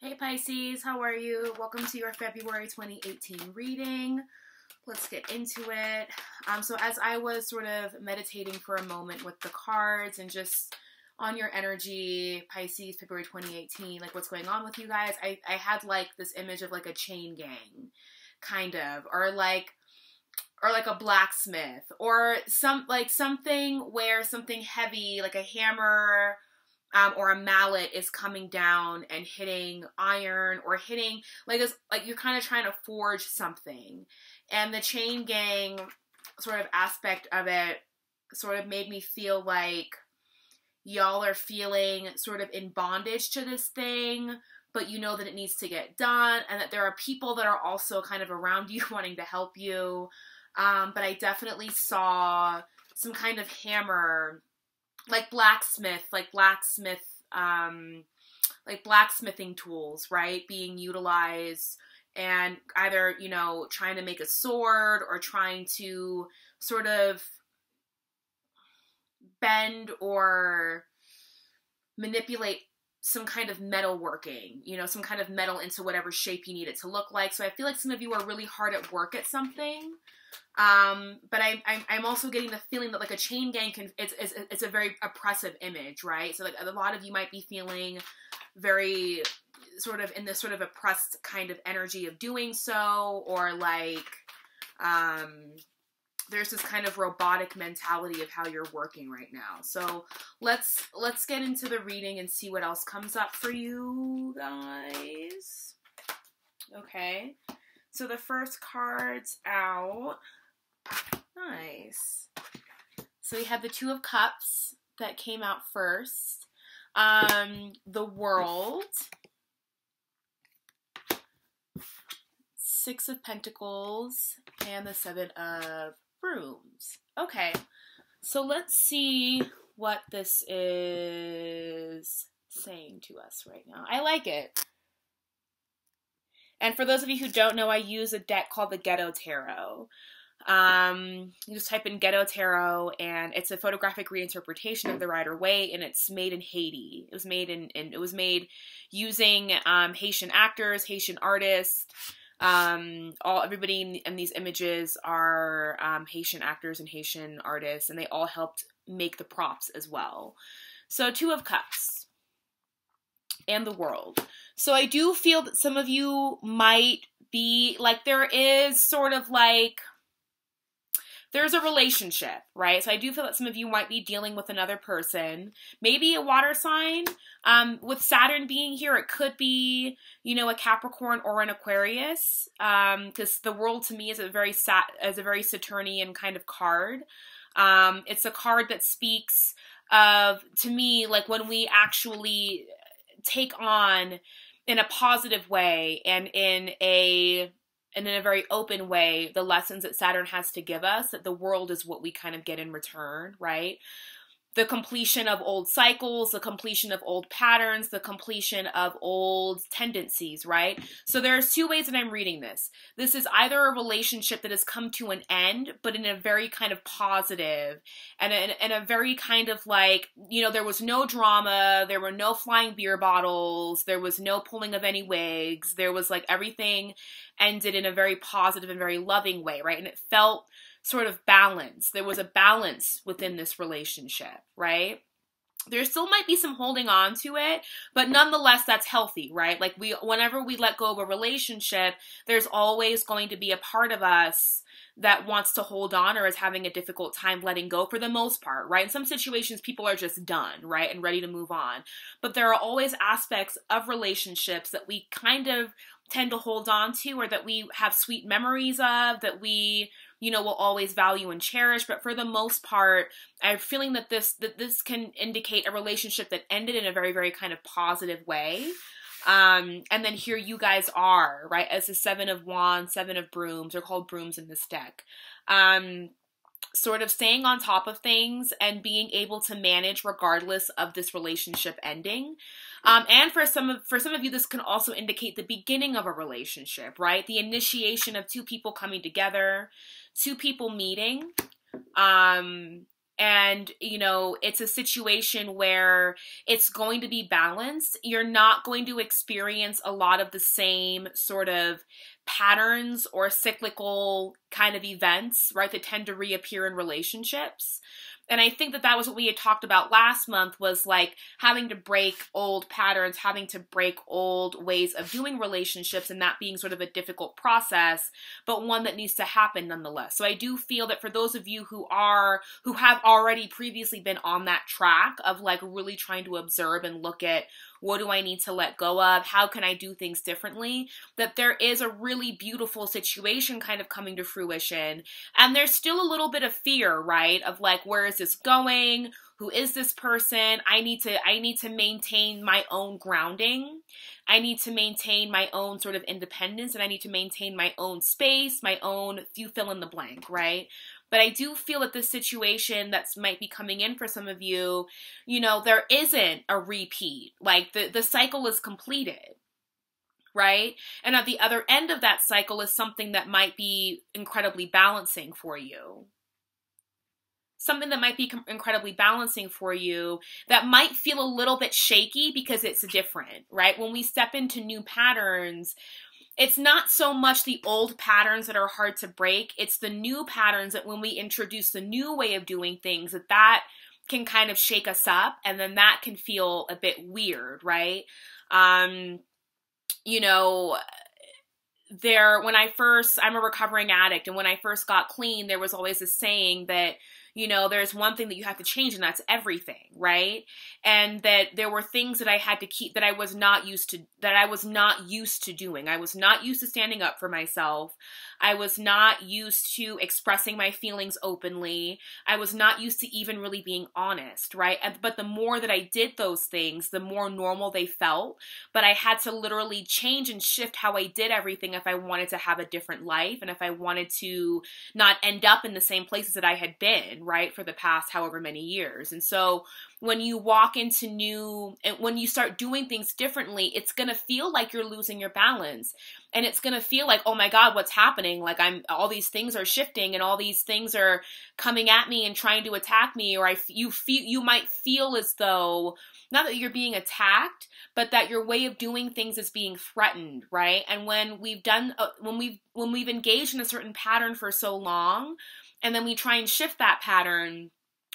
Hey Pisces, how are you? Welcome to your February 2018 reading. Let's get into it. So as I was sort of meditating for a moment with the cards and just on your energy, Pisces, February 2018, like what's going on with you guys, I had like this image of like a chain gang, kind of, or like a blacksmith, or something where something heavy, like a hammer, or a mallet is coming down and hitting iron, or hitting like you're kind of trying to forge something. And the chain gang sort of aspect of it sort of made me feel like y'all are feeling sort of in bondage to this thing, but you know that it needs to get done, and that there are people that are also kind of around you wanting to help you. But I definitely saw some kind of hammer, like blacksmithing tools, right, being utilized, and either, you know, trying to make a sword or trying to sort of bend or manipulate some kind of metalworking, you know, some kind of metal into whatever shape you need it to look like. So I feel like some of you are really hard at work at something. But I'm also getting the feeling that like a chain gang it's a very oppressive image, right? So like a lot of you might be feeling very sort of in this sort of oppressed kind of energy of doing so, or like, there's this kind of robotic mentality of how you're working right now. So let's get into the reading and see what else comes up for you guys. Okay. So the first card's out. Nice. So we have the Two of Cups that came out first. The World. Six of Pentacles. And the Seven of Brooms. Okay. So let's see what this is saying to us right now. I like it. And for those of you who don't know, I use a deck called the Ghetto Tarot. You just type in Ghetto Tarot, and it's a photographic reinterpretation of the Rider-Waite, and it's made in Haiti. It was made using Haitian actors, Haitian artists. Everybody in these images are Haitian actors and Haitian artists, and they all helped make the props as well. So Two of Cups and the World. So I do feel that some of you might be like, there is sort of like, there's a relationship, right? So I do feel that some of you might be dealing with another person, maybe a water sign. With Saturn being here, it could be, you know, a Capricorn or an Aquarius, because the World to me is a very Saturnian kind of card. It's a card that speaks of, to me, like when we actually take on in a positive way and in a very open way the lessons that Saturn has to give us, that the world is what we kind of get in return, right? The completion of old cycles, the completion of old patterns, the completion of old tendencies, right? So there's two ways that I'm reading this. This is either a relationship that has come to an end, but in a very kind of positive, and a very kind of like, you know, there was no drama, there were no flying beer bottles, there was no pulling of any wigs, there was like everything ended in a very positive and very loving way, right? And it felt sort of balance. There was a balance within this relationship, right? There still might be some holding on to it, but nonetheless, that's healthy, right? Like whenever we let go of a relationship, there's always going to be a part of us that wants to hold on or is having a difficult time letting go for the most part, right? In some situations, people are just done, right? And ready to move on. But there are always aspects of relationships that we kind of tend to hold on to, or that we have sweet memories of, that we, you know, will always value and cherish. But for the most part, I'm feeling that this can indicate a relationship that ended in a very, very kind of positive way. And then here you guys are, right, as the Seven of Wands, Seven of Brooms. They're called brooms in this deck. Sort of staying on top of things and being able to manage regardless of this relationship ending. And for some of you, this can also indicate the beginning of a relationship, right? The initiation of two people coming together, two people meeting, And, you know, it's a situation where it's going to be balanced. You're not going to experience a lot of the same sort of patterns or cyclical kind of events, right, that tend to reappear in relationships. And I think that that was what we had talked about last month, was like having to break old patterns, having to break old ways of doing relationships, and that being sort of a difficult process, but one that needs to happen nonetheless. So I do feel that for those of you who have already previously been on that track of like really trying to observe and look at, what do I need to let go of? How can I do things differently? That there is a really beautiful situation kind of coming to fruition. And there's still a little bit of fear, right? Of like, where is this going? Who is this person? I need to maintain my own grounding. I need to maintain my own sort of independence, and I need to maintain my own space, my own, you fill in the blank, right? But I do feel that this situation that's might be coming in for some of you, you know, there isn't a repeat. Like the cycle is completed, right? And at the other end of that cycle is something that might be incredibly balancing for you. Something that might be incredibly balancing for you, that might feel a little bit shaky because it's different, right? When we step into new patterns, it's not so much the old patterns that are hard to break. It's the new patterns that when we introduce the new way of doing things, that can kind of shake us up, and then that can feel a bit weird, right? You know, I'm a recovering addict, and when I first got clean, there was always this saying that, you know, there's one thing that you have to change, and that's everything, right? And that there were things that I had to keep that I was not used to doing. I was not used to standing up for myself. I was not used to expressing my feelings openly. I was not used to even really being honest, right? But the more that I did those things, the more normal they felt. But I had to literally change and shift how I did everything if I wanted to have a different life, and if I wanted to not end up in the same places that I had been, right, for the past however many years. And so when you walk into when you start doing things differently, it's going to feel like you're losing your balance. And it's going to feel like, oh my God, what's happening? Like all these things are shifting, and all these things are coming at me and trying to attack me. Or you might feel as though, not that you're being attacked, but that your way of doing things is being threatened, right? And when we've engaged in a certain pattern for so long, and then we try and shift that pattern,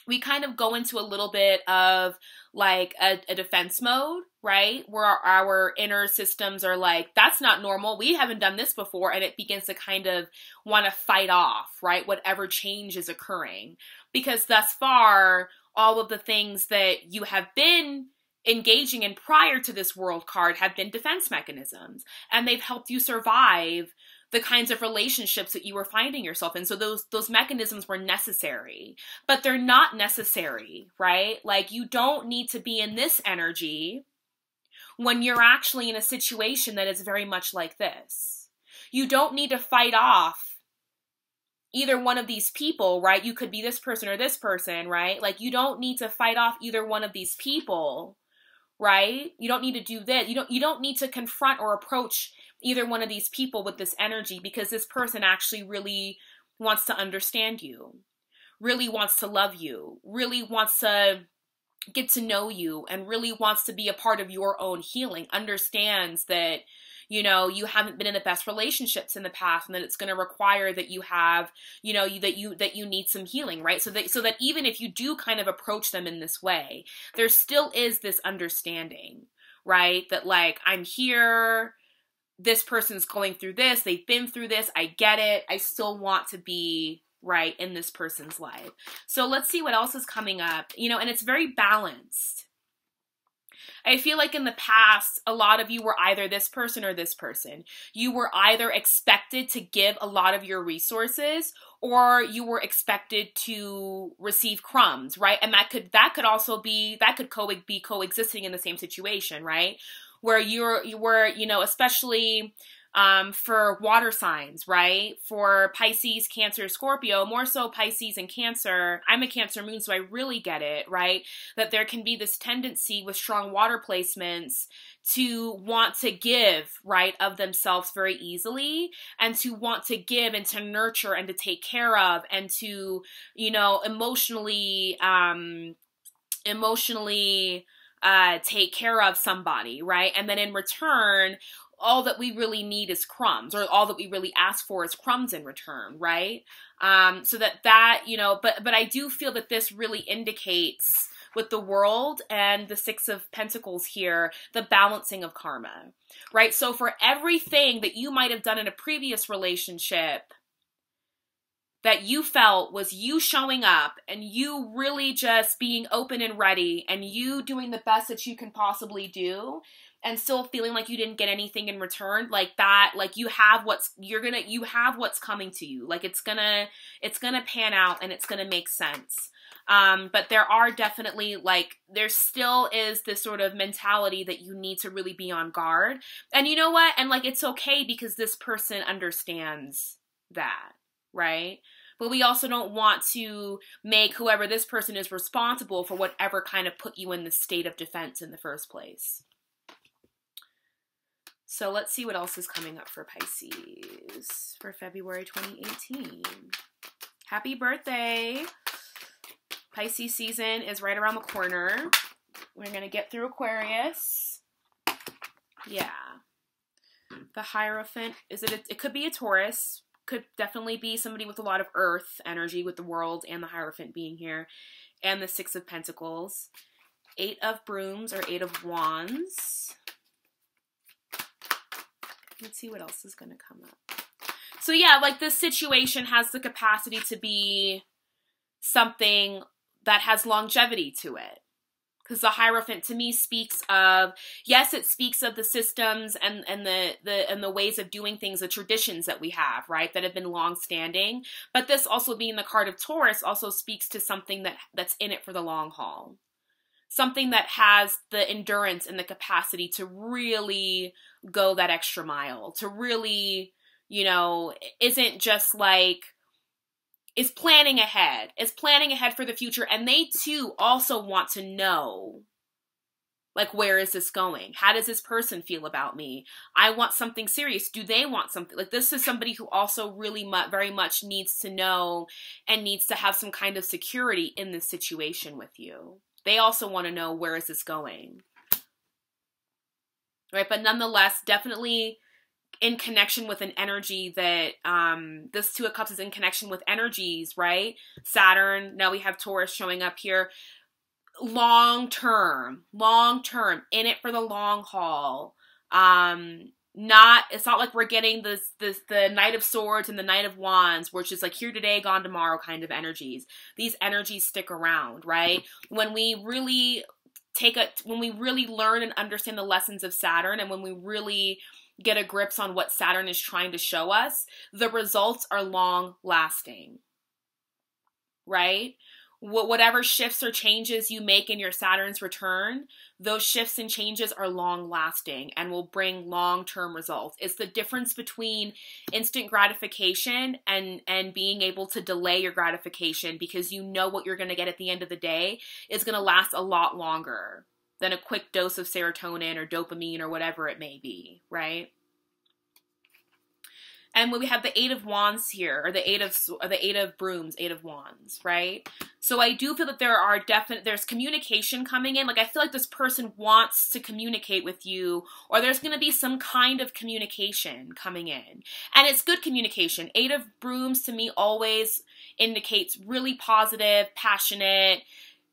we kind of go into a little bit of like a defense mode, right? Where our inner systems are like, that's not normal. We haven't done this before. And it begins to kind of want to fight off, right? Whatever change is occurring. Because thus far, all of the things that you have been engaging in prior to this world card have been defense mechanisms. And they've helped you survive the kinds of relationships that you were finding yourself in. So those mechanisms were necessary, but they're not necessary, right? Like, you don't need to be in this energy when you're actually in a situation that is very much like this. You don't need to fight off either one of these people, right? You could be this person or this person, right? Like, you don't need to fight off either one of these people, right? You don't need to do this. You don't need to confront or approach either one of these people with this energy, because this person actually really wants to understand you, really wants to love you, really wants to get to know you, and really wants to be a part of your own healing, understands that, you know, you haven't been in the best relationships in the past, and that it's going to require that you have, you know, that you need some healing, right? So that even if you do kind of approach them in this way, there still is this understanding, right? That like, I'm here, this person's going through this, they've been through this, I get it, I still want to be right in this person's life. So let's see what else is coming up, you know, and it's very balanced. I feel like in the past, a lot of you were either this person or this person. You were either expected to give a lot of your resources, or you were expected to receive crumbs, right? And that could also be coexisting in the same situation, right? Where you were, you know, especially for water signs, right? For Pisces, Cancer, Scorpio, more so Pisces and Cancer. I'm a Cancer moon, so I really get it, right? That there can be this tendency with strong water placements to want to give, right, of themselves very easily, and to want to give and to nurture and to take care of and to, you know, emotionally take care of somebody, right? And then in return, all that we really need is crumbs, or all that we really ask for is crumbs in return, right? So that, you know, but I do feel that this really indicates with the World and the Six of Pentacles here, the balancing of karma, right? So for everything that you might have done in a previous relationship that you felt was you showing up and you really just being open and ready and you doing the best that you can possibly do and still feeling like you didn't get anything in return, like that, like you have what's coming to you. Like it's gonna pan out and it's gonna make sense. But there are definitely, like, there still is this sort of mentality that you need to really be on guard. And you know what? And like, it's okay because this person understands that, right? But we also don't want to make whoever this person is responsible for whatever kind of put you in the state of defense in the first place. So let's see what else is coming up for Pisces for February 2018. Happy birthday! Pisces season is right around the corner. We're going to get through Aquarius. Yeah. The Hierophant, it could be a Taurus. Could definitely be somebody with a lot of earth energy with the World and the Hierophant being here. And the Six of Pentacles. 8 of Brooms or 8 of Wands. Let's see what else is going to come up. So yeah, like this situation has the capacity to be something that has longevity to it. Because the Hierophant to me speaks of, yes, it speaks of the systems and the ways of doing things, the traditions that we have, right, that have been long-standing. But this also being the card of Taurus also speaks to something that's in it for the long haul. Something that has the endurance and the capacity to really go that extra mile, to really, you know, isn't just like, is planning ahead, for the future. And they too also want to know, like, where is this going? How does this person feel about me? I want something serious. Do they want something? Like, this is somebody who also really very much needs to know and needs to have some kind of security in this situation with you. They also want to know, where is this going? Right? But nonetheless, definitely in connection with an energy that, this Two of Cups is in connection with energies, right? Saturn, now we have Taurus showing up here. Long term, in it for the long haul. It's not like we're getting the Knight of Swords and the Knight of Wands, which is like here today, gone tomorrow kind of energies. These energies stick around, right? When we really learn and understand the lessons of Saturn, and when we really get a grips on what Saturn is trying to show us, the results are long lasting, right? Whatever shifts or changes you make in your Saturn's return, those shifts and changes are long lasting and will bring long-term results. It's the difference between instant gratification and being able to delay your gratification because you know what you're going to get at the end of the day is going to last a lot longer than a quick dose of serotonin or dopamine or whatever it may be, right? And when we have the 8 of Wands here, or the 8 of Brooms, 8 of Wands, right? So I do feel that there's communication coming in. Like, I feel like this person wants to communicate with you, or there's going to be some kind of communication coming in. And it's good communication. 8 of Brooms to me always indicates really positive, passionate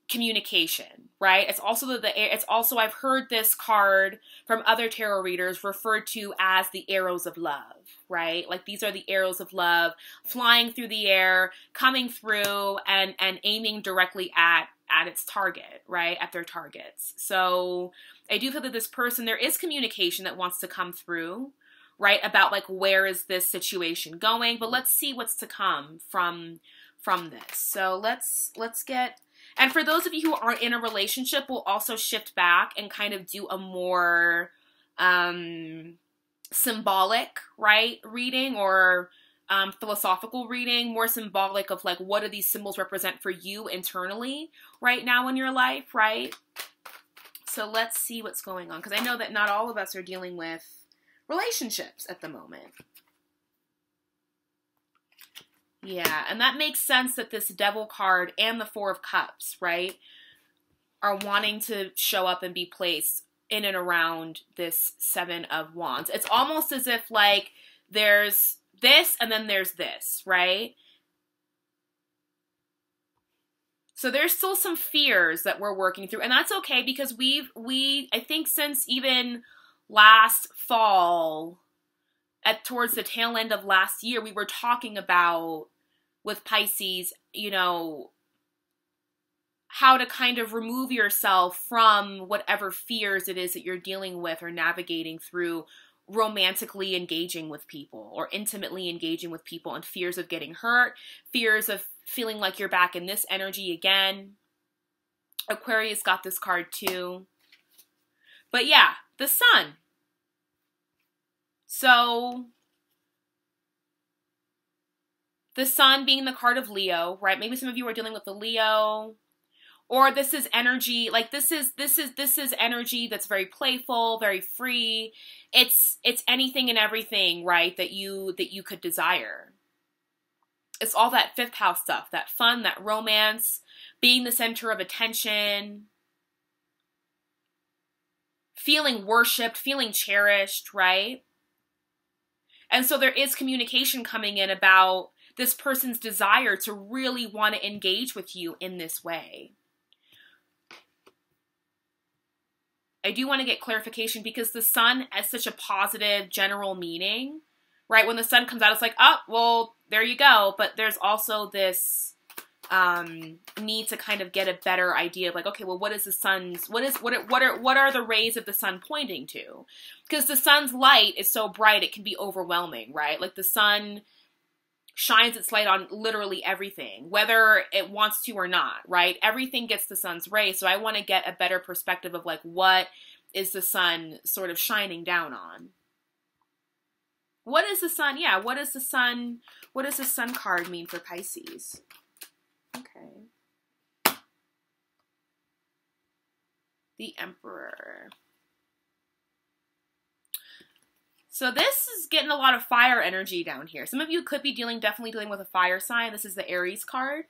communication, right? It's also I've heard this card from other tarot readers referred to as the arrows of love, right? Like, these are the arrows of love flying through the air, coming through and aiming directly at its target, right? At their targets. So I do feel that this person, there is communication that wants to come through, right? About like, where is this situation going? But let's see what's to come from this. So let's get. And for those of you who aren't in a relationship, we'll also shift back and kind of do a more symbolic, right, reading, or philosophical reading, more symbolic of like, what do these symbols represent for you internally right now in your life, right? So let's see what's going on, because I know that not all of us are dealing with relationships at the moment. Yeah, and that makes sense that this Devil card and the Four of Cups, right, are wanting to show up and be placed in and around this Seven of Wands. It's almost as if like there's this and then there's this, right? So there's still some fears that we're working through, and that's okay, because I think since even last fall, towards the tail end of last year, we were talking about, with Pisces, you know, how to kind of remove yourself from whatever fears it is that you're dealing with or navigating through romantically engaging with people or intimately engaging with people, and fears of getting hurt, fears of feeling like you're back in this energy again. Aquarius got this card too. But yeah, the Sun. So the Sun being the card of Leo, right? Maybe some of you are dealing with the Leo. Or this is energy, like this is energy that's very playful, very free. It's anything and everything, right, that you could desire. It's all that fifth house stuff, that fun, that romance, being the center of attention, feeling worshipped, feeling cherished, right? And so there is communication coming in about this person's desire to really want to engage with you in this way. I do want to get clarification, because the Sun has such a positive general meaning, right? When the Sun comes out, it's like, oh, well, there you go. But there's also this need to kind of get a better idea of like, okay, well, what is the Sun's, what are the rays of the Sun pointing to? Because the Sun's light is so bright, it can be overwhelming, right? Like the Sun shines its light on literally everything, whether it wants to or not, right? Everything gets the Sun's rays. So I want to get a better perspective of like, what is the Sun sort of shining down on? What is the Sun? Yeah, what does the Sun card mean for Pisces? Okay. The Emperor. So this is getting a lot of fire energy down here. Some of you could be definitely dealing with a fire sign. This is the Aries card.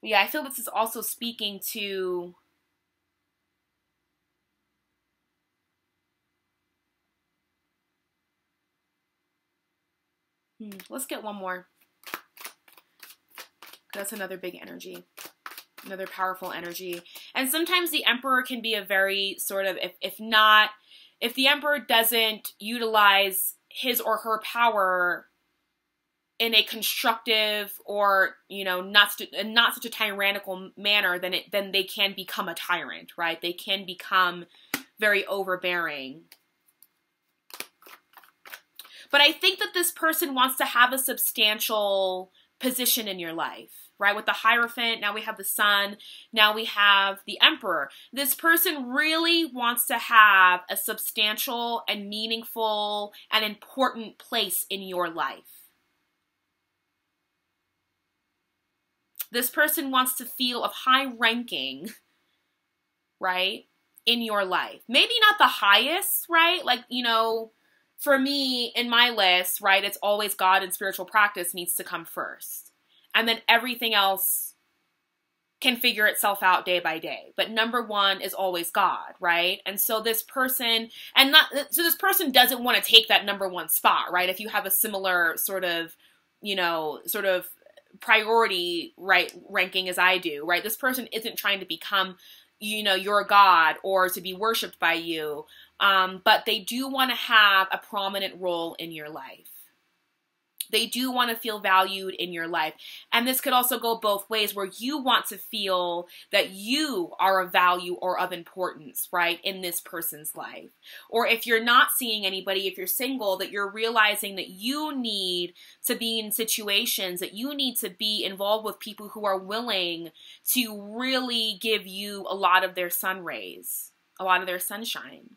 Yeah, I feel this is also speaking to let's get one more. That's another big energy. Another powerful energy. And sometimes the Emperor can be a very sort of, if the Emperor doesn't utilize his or her power in a constructive or, you know, not such a tyrannical manner, then they can become a tyrant, right? They can become very overbearing. But I think that this person wants to have a substantial position in your life, right? With the Hierophant, now we have the Sun, now we have the Emperor. This person really wants to have a substantial and meaningful and important place in your life. This person wants to feel of high ranking, right, in your life. Maybe not the highest, right? Like, you know, for me, in my list, right, it's always God and spiritual practice needs to come first. And then everything else can figure itself out day by day. But number one is always God, right? And so this person, this person doesn't want to take that number one spot, right? If you have a similar sort of, you know, sort of priority, right, ranking as I do, right? This person isn't trying to become, you know, your God or to be worshipped by you. But they do want to have a prominent role in your life. They do want to feel valued in your life. And this could also go both ways, where you want to feel that you are of value or of importance, right, in this person's life. Or if you're not seeing anybody, if you're single, that you're realizing that you need to be in situations, that you need to be involved with people who are willing to really give you a lot of their sun rays, a lot of their sunshine.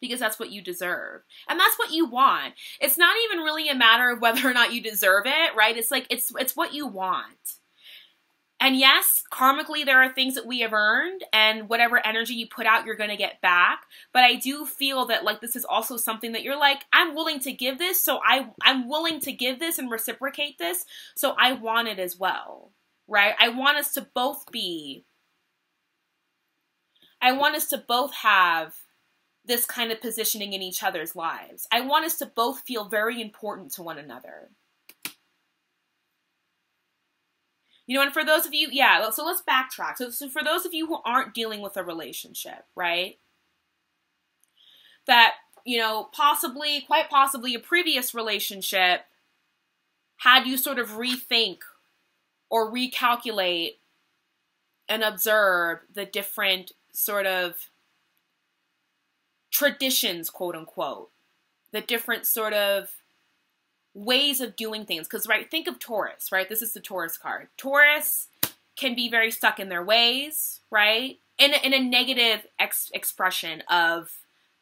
Because that's what you deserve. And that's what you want. It's not even really a matter of whether or not you deserve it, right? It's like, it's what you want. And yes, karmically, there are things that we have earned, and whatever energy you put out, you're going to get back. But I do feel that, like, this is also something that you're like, I'm willing to give this, so I'm willing to give this and reciprocate this, so I want it as well, right? I want us to both have this kind of positioning in each other's lives. I want us to both feel very important to one another. You know, and for those of you, yeah, so let's backtrack. So for those of you who aren't dealing with a relationship, right? That, you know, quite possibly a previous relationship had you sort of rethink or recalculate and observe the different sort of traditions, quote unquote, the different sort of ways of doing things. Because, right, think of Taurus, right? This is the Taurus card. Taurus can be very stuck in their ways, right? In a negative expression of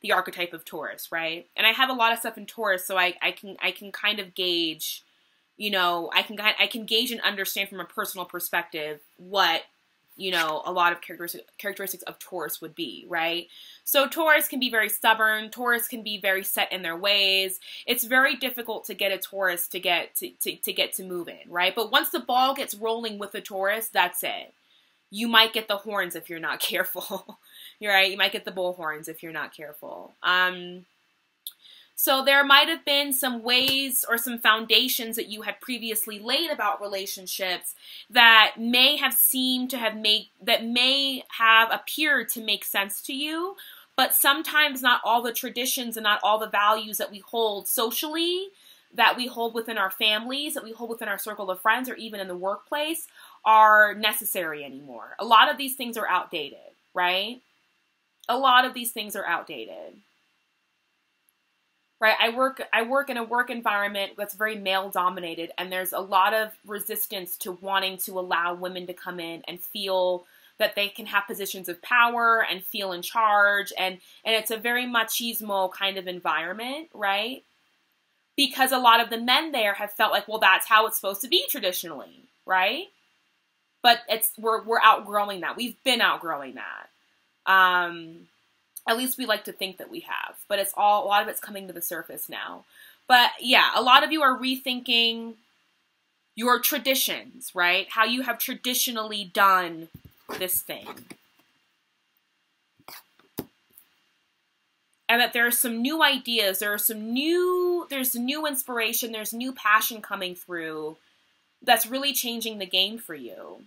the archetype of Taurus, right? And I have a lot of stuff in Taurus, so I can kind of gauge, you know, I can gauge and understand from a personal perspective what, you know, a lot of characteristics of Taurus would be, right? So Taurus can be very stubborn. Taurus can be very set in their ways. It's very difficult to get a Taurus to get to move in, right? But once the ball gets rolling with a Taurus, that's it. You might get the horns if you're not careful. You're right. You might get the bull horns if you're not careful. So there might have been some ways or some foundations that you had previously laid about relationships that may have appeared to make sense to you, but sometimes not all the traditions and not all the values that we hold socially, that we hold within our families, that we hold within our circle of friends, or even in the workplace, are necessary anymore. A lot of these things are outdated, right? A lot of these things are outdated. Right, I work in a work environment that's very male dominated, and there's a lot of resistance to wanting to allow women to come in and feel that they can have positions of power and feel in charge, and it's a very machismo kind of environment, right? Because a lot of the men there have felt like, well, that's how it's supposed to be traditionally, right? But we're outgrowing that. We've been outgrowing that. At least we like to think that we have, but a lot of it's coming to the surface now. But yeah, a lot of you are rethinking your traditions, right? How you have traditionally done this thing. And that there are some new ideas, there's new inspiration, there's new passion coming through that's really changing the game for you.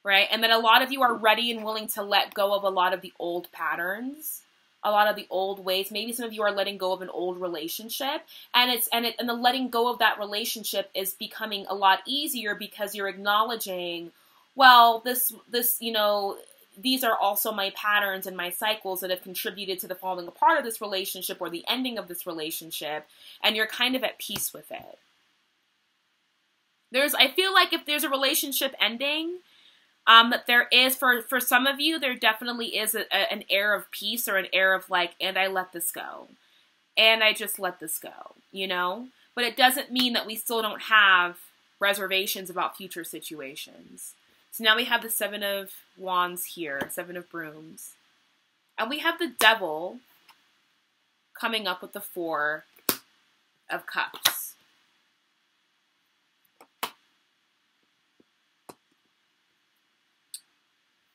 Right? And that a lot of you are ready and willing to let go of a lot of the old patterns, a lot of the old ways. Maybe some of you are letting go of an old relationship, and the letting go of that relationship is becoming a lot easier because you're acknowledging, well, this, you know, these are also my patterns and my cycles that have contributed to the falling apart of this relationship or the ending of this relationship, and you're kind of at peace with it. I feel like if there's a relationship ending, that there is, for some of you, there definitely is an air of peace or an air of like, and I let this go. And I just let this go, you know? But it doesn't mean that we still don't have reservations about future situations. So now we have the Seven of Wands here, Seven of Brooms. And we have the Devil coming up with the Four of Cups.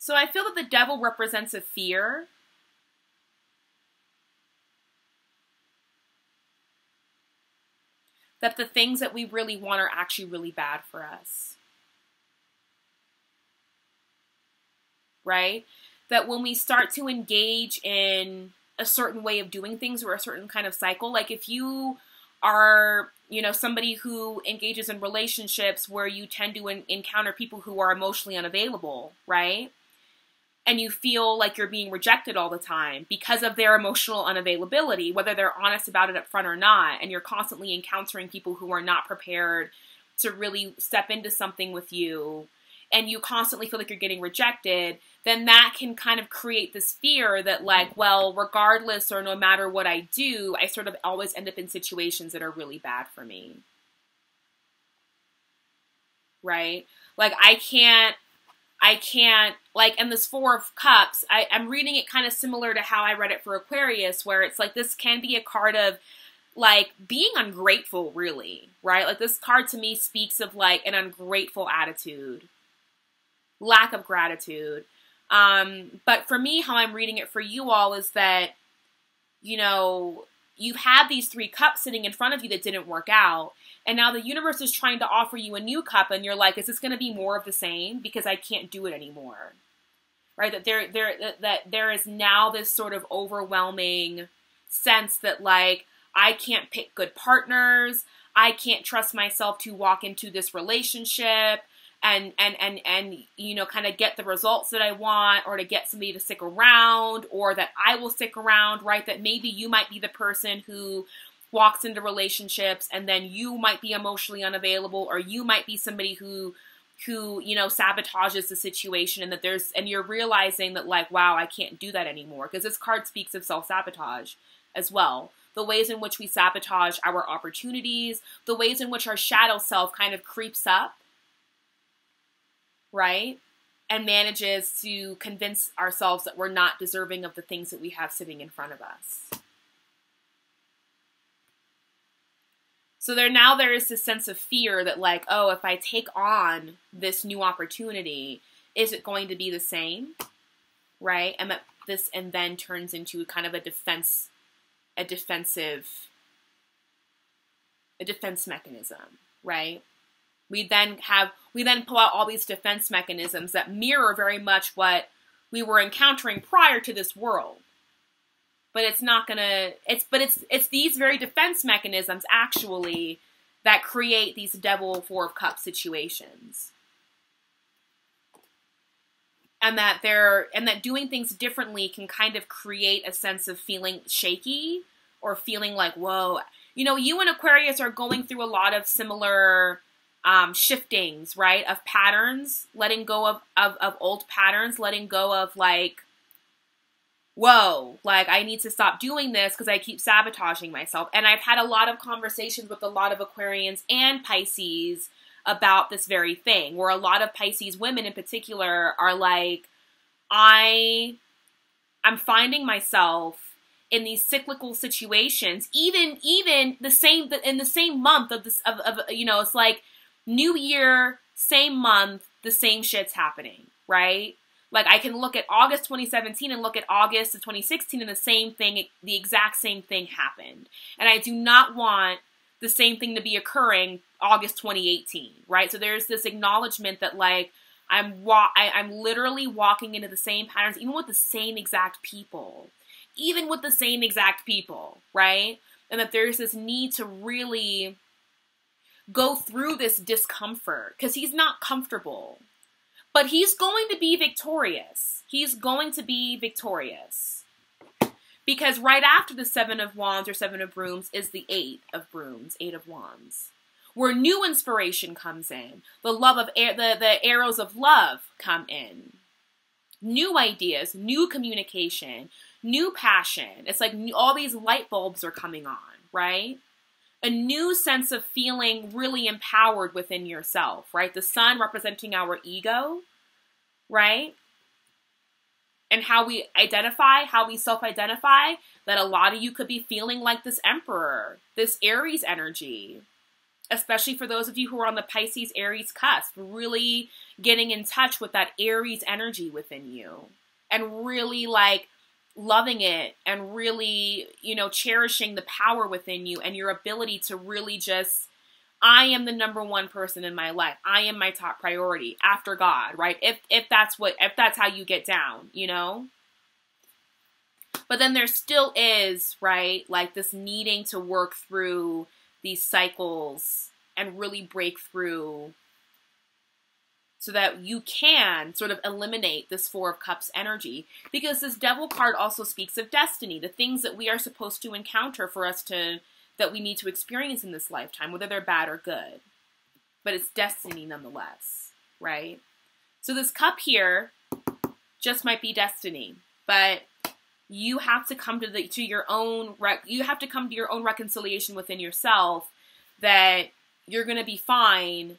So I feel that the Devil represents a fear. That the things that we really want are actually really bad for us. Right? That when we start to engage in a certain way of doing things or a certain kind of cycle. Like if you are, you know, somebody who engages in relationships where you tend to encounter people who are emotionally unavailable, right? And you feel like you're being rejected all the time because of their emotional unavailability, whether they're honest about it up front or not, and you're constantly encountering people who are not prepared to really step into something with you, and you constantly feel like you're getting rejected, then that can kind of create this fear that like, well, regardless or no matter what I do, I sort of always end up in situations that are really bad for me. Right? Like I can't, like, in this Four of Cups, I'm reading it kind of similar to how I read it for Aquarius, where it's like this can be a card of, like, being ungrateful, really, right? Like, this card to me speaks of, like, an ungrateful attitude, lack of gratitude. But for me, how I'm reading it for you all is that, you know, you had these 3 cups sitting in front of you that didn't work out. And now the universe is trying to offer you a new cup, and you're like, is this going to be more of the same? Because I can't do it anymore. Right? That there is now this sort of overwhelming sense that, like, I can't pick good partners. I can't trust myself to walk into this relationship and you know, kind of get the results that I want, or to get somebody to stick around, or that I will stick around, right? That maybe you might be the person who walks into relationships and then you might be emotionally unavailable, or you might be somebody who, you know, sabotages the situation, and that and you're realizing that, like, wow, I can't do that anymore. Because this card speaks of self-sabotage as well. The ways in which we sabotage our opportunities, the ways in which our shadow self kind of creeps up, right? And manages to convince ourselves that we're not deserving of the things that we have sitting in front of us. So there is this sense of fear that, like, oh, if I take on this new opportunity, is it going to be the same? Right? And that and then turns into kind of a defense mechanism, right? We then pull out all these defense mechanisms that mirror very much what we were encountering prior to this world. But it's these very defense mechanisms actually that create these Devil Four of Cups situations. And that doing things differently can kind of create a sense of feeling shaky, or feeling like, whoa, you know, you and Aquarius are going through a lot of similar shiftings, right? Of patterns, letting go of old patterns, letting go of, like, whoa, like, I need to stop doing this because I keep sabotaging myself. And I've had a lot of conversations with a lot of Aquarians and Pisces about this very thing, where a lot of Pisces women in particular are like, I'm finding myself in these cyclical situations, even in the same month of this, you know, it's like New Year, same month, the same shit's happening, right? Like, I can look at August 2017 and look at August of 2016, and the exact same thing happened. And I do not want the same thing to be occurring August 2018, right? So there's this acknowledgement that, like, I'm literally walking into the same patterns, even with the same exact people, right? And that there's this need to really go through this discomfort, because he's not comfortable. But he's going to be victorious. Because right after the Seven of Wands or Seven of Brooms is the Eight of Brooms, Eight of Wands, where new inspiration comes in. The arrows of love come in. New ideas, new communication, new passion. It's like all these light bulbs are coming on, right? A new sense of feeling really empowered within yourself, right? The sun representing our ego, right? And how we self-identify, that a lot of you could be feeling like this Emperor, this Aries energy, especially for those of you who are on the Pisces-Aries cusp, really getting in touch with that Aries energy within you, and really, like, loving it, and really, you know, cherishing the power within you and your ability to really just, I am the number one person in my life. I am my top priority after God, right? If that's how you get down, you know? But then there still is, right, like this needing to work through these cycles and really break through so that you can sort of eliminate this Four of Cups energy. Because this Devil card also speaks of destiny, the things that we are supposed to encounter for us to, that we need to experience in this lifetime, whether they're bad or good. But it's destiny nonetheless, right? So this cup here just might be destiny, but you have to come to your own reconciliation within yourself that you're going to be fine.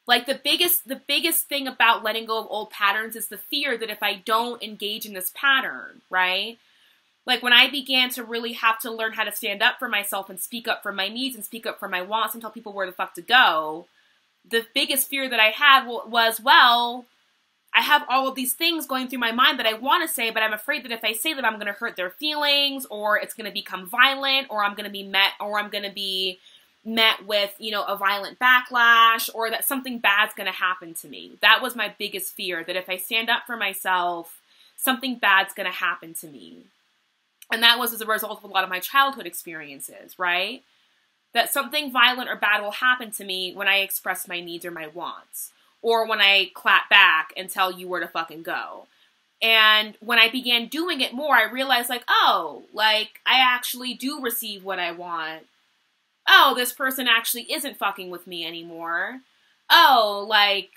Like the biggest thing about letting go of old patterns is the fear that if I don't engage in this pattern, right? Like when I began to really have to learn how to stand up for myself and speak up for my needs and speak up for my wants and tell people where the fuck to go, the biggest fear that I had was, well, I have all of these things going through my mind that I want to say, but I'm afraid that if I say them, I'm going to hurt their feelings, or it's going to become violent, or I'm going to be met with, you know, a violent backlash, or that something bad's going to happen to me. That was my biggest fear, that if I stand up for myself, something bad's going to happen to me. And that was as a result of a lot of my childhood experiences, right? That something violent or bad will happen to me when I express my needs or my wants, or when I clap back and tell you where to fucking go. And when I began doing it more, I realized like, oh, like I actually do receive what I want. Oh, this person actually isn't fucking with me anymore. Oh, like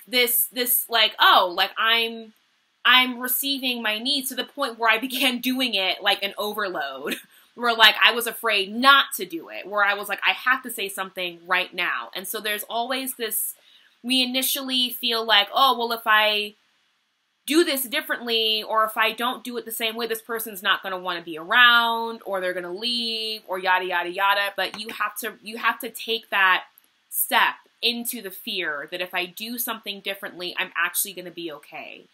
I'm receiving my needs to the point where I began doing it like an overload, where like I was afraid not to do it, where I was like, I have to say something right now. And so there's always this, we initially feel like, oh, well, if I do this differently, or if I don't do it the same way, this person's not going to want to be around, or they're going to leave, or yada, yada, yada. But you have to take that step into the fear that if I do something differently, I'm actually going to be okay.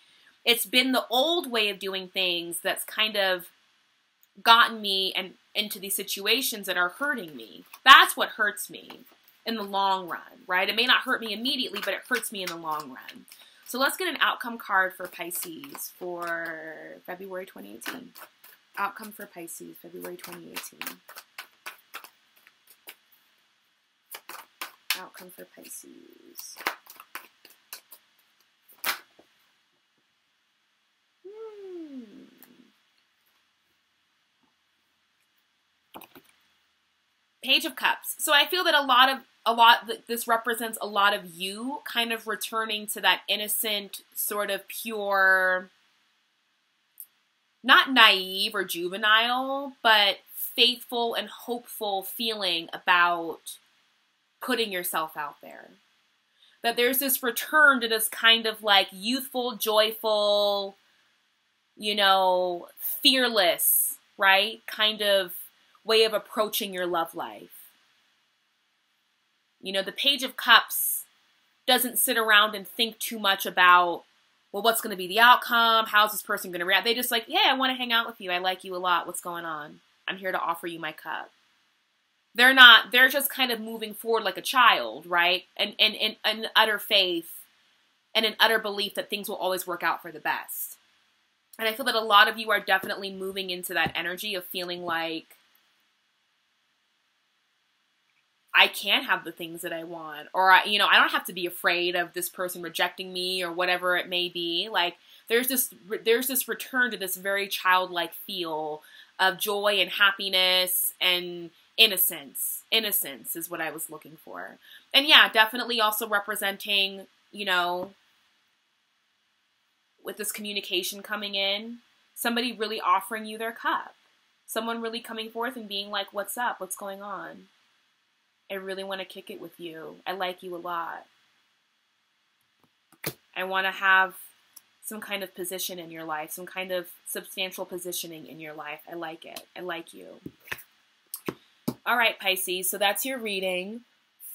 It's been the old way of doing things that's kind of gotten me and into these situations that are hurting me. That's what hurts me in the long run, right? It may not hurt me immediately, but it hurts me in the long run. So let's get an outcome card for Pisces for February 2018. Outcome for Pisces, February 2018. Outcome for Pisces. Page of Cups. So I feel that this represents a lot of you kind of returning to that innocent, sort of pure, not naive or juvenile, but faithful and hopeful feeling about putting yourself out there. That there's this return to this kind of like youthful, joyful, you know, fearless, right? Kind of way of approaching your love life. You know, the Page of Cups doesn't sit around and think too much about, well, what's going to be the outcome? How's this person going to react? They just like, yeah, I want to hang out with you. I like you a lot. What's going on? I'm here to offer you my cup. They're just kind of moving forward like a child, right? And in utter faith and in utter belief that things will always work out for the best. And I feel that a lot of you are definitely moving into that energy of feeling like, I can have the things that I want, or, you know, I don't have to be afraid of this person rejecting me or whatever it may be. Like there's this return to this very childlike feel of joy and happiness and innocence. Innocence is what I was looking for. And yeah, definitely also representing, you know, with this communication coming in, somebody really offering you their cup, someone really coming forth and being like, what's up? What's going on? I really want to kick it with you. I like you a lot. I want to have some kind of position in your life, some kind of substantial positioning in your life. I like it. I like you. All right, Pisces. So that's your reading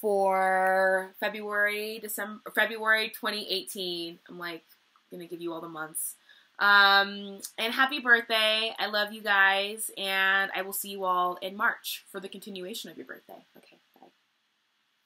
for February 2018. I'm like going to give you all the months. And happy birthday. I love you guys. And I will see you all in March for the continuation of your birthday. Okay.